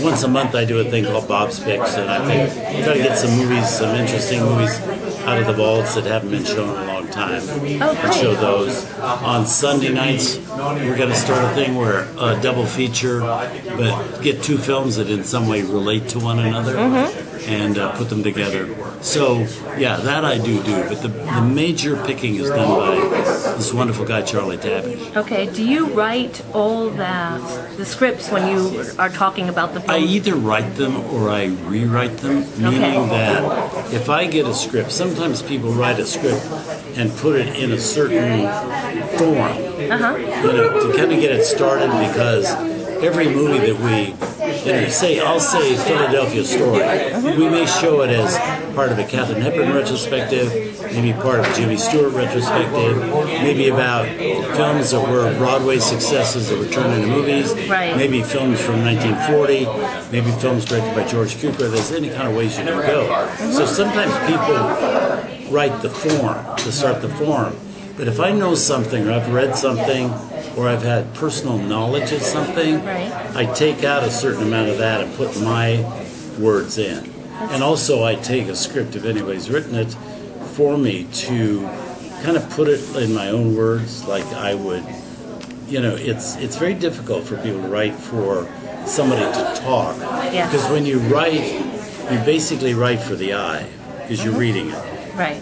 once a month I do a thing called Bob's Picks, and I try to get some movies, some interesting movies out of the vaults that haven't been shown in a long time. And show those. On Sunday nights, we're going to start a thing where a double feature, but get two films that in some way relate to one another and put them together. So, yeah, that I do, but the major picking is done by this wonderful guy, Charlie Tabbage. Okay, do you write all the scripts when you are talking about the film? I either write them or I rewrite them, meaning that if I get a script, sometimes people write a script and put it in a certain form, you know, to kind of get it started, because every movie that we, I'll say Philadelphia Story, we may show it as part of a Katharine Hepburn retrospective, maybe part of a Jimmy Stewart retrospective, maybe about films that were Broadway successes that were turned into movies, maybe films from 1940, maybe films directed by George Cukor. There's any kind of ways you can go. So sometimes people write the form, to start the form. But if I know something, or I've read something, or I've had personal knowledge of something, I take out a certain amount of that and put my words in. And also I take a script, if anybody's written it for me, to kind of put it in my own words, like I would, you know, it's very difficult for people to write for somebody to talk. Because when you write, you basically write for the eye, because you're reading it.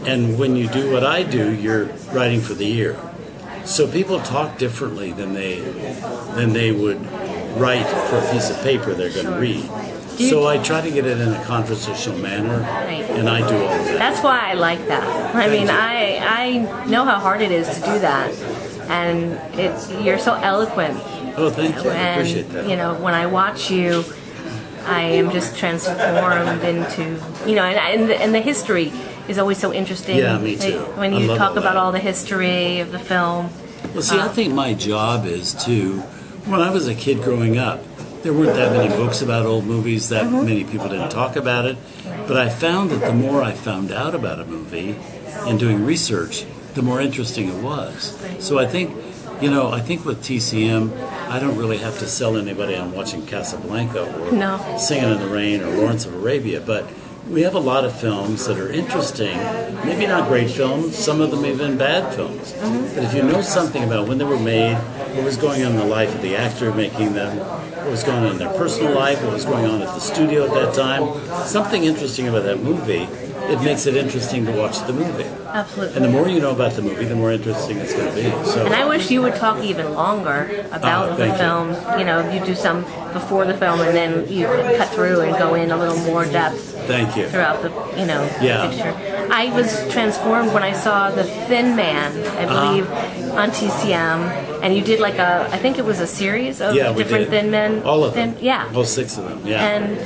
And when you do what I do, you're writing for the ear. So people talk differently than they would write for a piece of paper they're going to read. So I try to get it in a conversational manner, and I do all of that. That's why I like that. I mean, I know how hard it is to do that, and you're so eloquent. Oh, thank you. I appreciate that. You know, when I watch you, I am just transformed into, you know, and the history is always so interesting. Yeah, me too. When you talk about all the history of the film. Well, see, I think my job is to, when I was a kid growing up, there weren't that many books about old movies, that many people didn't talk about it, but I found that the more I found out about a movie and doing research, the more interesting it was. So I think, you know, I think with TCM, I don't really have to sell anybody on watching Casablanca or Singing in the Rain or Lawrence of Arabia, but we have a lot of films that are interesting, maybe not great films, some of them even bad films. But if you know something about when they were made, what was going on in the life of the actor making them, what was going on in their personal life, what was going on at the studio at that time, something interesting about that movie, it makes it interesting to watch the movie. Absolutely. And the more you know about the movie, the more interesting it's going to be. So, and I wish you would talk even longer about the film. You know, you do some before the film, and then you cut through and go in a little more depth. Thank you. Throughout the, you know, picture. I was transformed when I saw The Thin Man, I believe, on TCM, and you did like I think it was a series of different Thin Men. All of them. Yeah. All 6 of them, And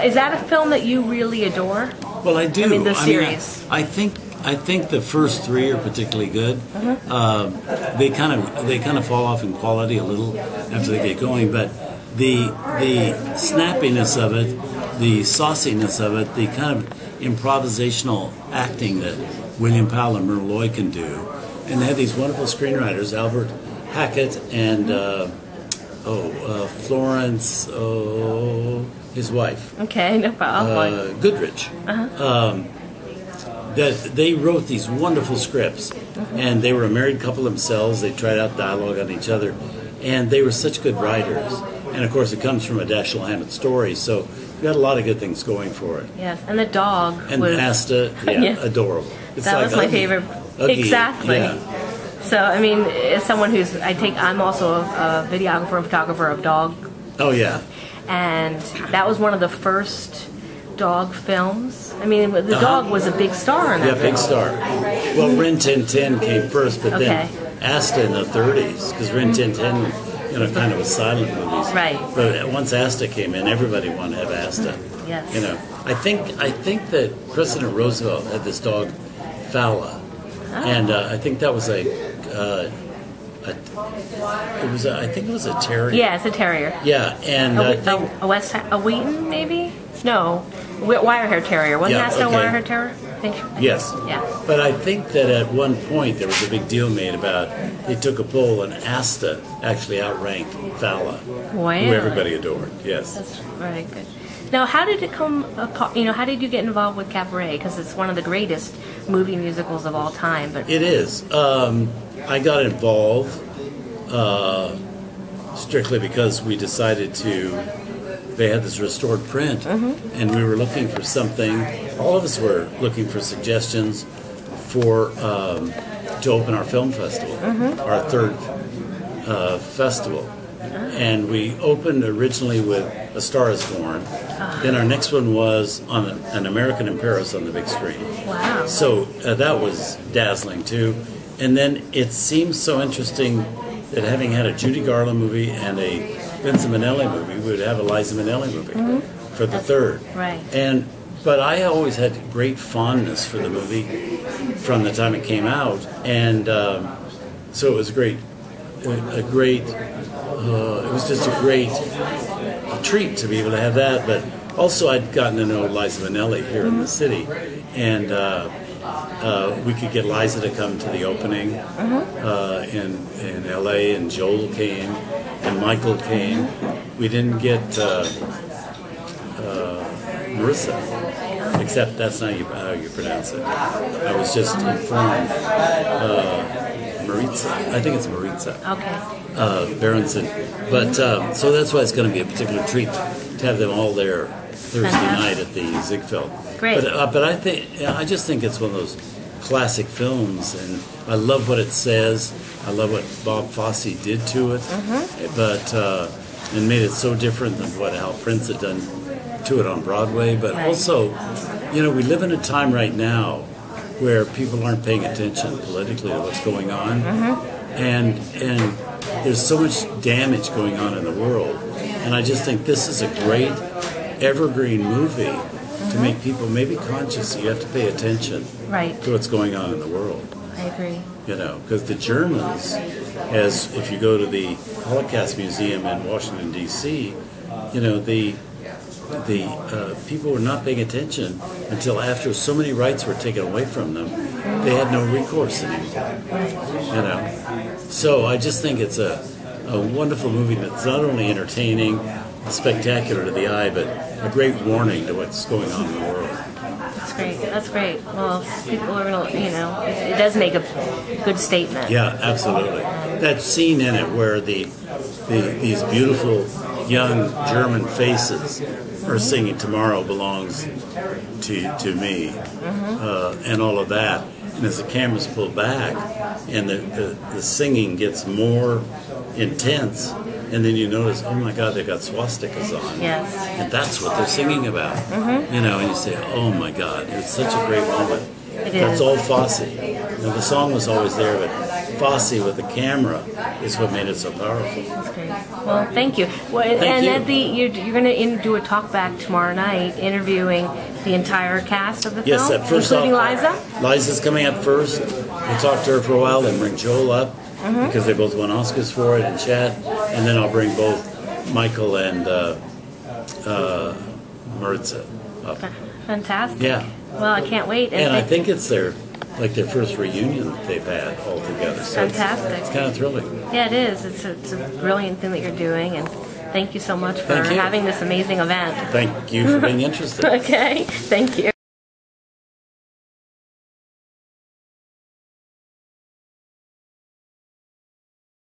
is that a film that you really adore? Well, I do. I mean, the series. I think the first 3 are particularly good. They kind of fall off in quality a little after they get going, but the snappiness of it, the sauciness of it, the kind of improvisational acting that William Powell and Merle Lloyd can do, and they had these wonderful screenwriters, Albert Hackett and Florence, his wife. Okay, no problem. Goodrich. That they wrote these wonderful scripts, and they were a married couple themselves. They tried out dialogue on each other, and they were such good writers. And of course, it comes from a Dashiell Hammett story, so we got a lot of good things going for it. Yes, and the dog and was... Asta, adorable. It's that like was my favorite. Exactly. Yeah. So, I mean, as someone who's, I'm also a videographer and photographer of dog. Oh, yeah. And that was one of the first dog films. I mean, the dog was a big star in that film. Big star. Well, Rin Tin Tin came first, but then Asta in the 30s, because Rin Tin Tin, you know, kind of was silent movies. Right. But once Asta came in, everybody wanted to have Asta. Yes. You know, I think that President Roosevelt had this dog, Fowler, and I think that was I think it was a terrier. Yeah, it's a terrier. Yeah, and a Wheaton maybe? No, wire hair terrier. Wasn't that still wire hair terrier? think. Yes. Yeah. But I think that at one point there was a big deal made about they took a poll and Asta actually outranked Fala, Wow. who everybody adored. Yes. That's very good. Now, how did it come apart? How did you get involved with Cabaret? Because it's one of the greatest movie musicals of all time. But it is. I got involved strictly because we decided to. They had this restored print, and we were looking for something. All of us were looking for suggestions for to open our film festival, our third festival. And we opened originally with A Star Is Born. Then our next one was on An American in Paris on the big screen. wow. So that was dazzling too. And then it seems so interesting that having had a Judy Garland movie and a Vincent Minnelli movie, we would have a Liza Minnelli movie for the third. Right. But I always had great fondness for the movie from the time it came out, and so it was it was just a great treat to be able to have that. But also, I'd gotten to know Liza Minnelli here in the city, and we could get Liza to come to the opening in L.A., and Joel came, and Michael came. We didn't get Marissa, except that's not how you pronounce it. I was just informed. Maritza. I think it's Maritza. Okay. Berenson. But so that's why it's going to be a particular treat to have them all there Thursday night at the Ziegfeld. Great. But I just think it's one of those classic films, and I love what it says. I love what Bob Fosse did to it, but and made it so different than what Hal Prince had done to it on Broadway. But also, we live in a time right now where people aren't paying attention politically to what's going on, and there's so much damage going on in the world, and I just think this is a great evergreen movie to make people maybe conscious that you have to pay attention to what's going on in the world. I agree. Because the Germans, if you go to the Holocaust Museum in Washington, D.C., the people were not paying attention until after so many rights were taken away from them, they had no recourse anymore. So I just think it's a wonderful movie that's not only entertaining, spectacular to the eye, but a great warning to what's going on in the world. That's great. That's great. Well, people are going to, it does make a good statement. Yeah, absolutely. That scene in it where these beautiful young German faces are singing "Tomorrow Belongs to Me," and all of that. And as the cameras pull back, and the singing gets more intense, and then you notice, oh my God, they've got swastikas on. Yes. And that's what they're singing about. And you say, oh my God, it's such a great moment. That's all Fosse. The song was always there, but Fosse with the camera is what made it so powerful. That's great. Well, thank you. You're going to do a talk back tomorrow night, interviewing the entire cast of the film, including Liza. Liza's coming up first. We'll talk to her for a while, then bring Joel up because they both won Oscars for it, and chat, and then I'll bring both Michael and Maritza up. Fantastic. Yeah. Well, I can't wait. And I think it's their first reunion they've had all together. So fantastic. It's kind of thrilling. Yeah, it is. It's a brilliant thing that you're doing, and thank you so much for having this amazing event. Thank you for being interested. Okay. Thank you.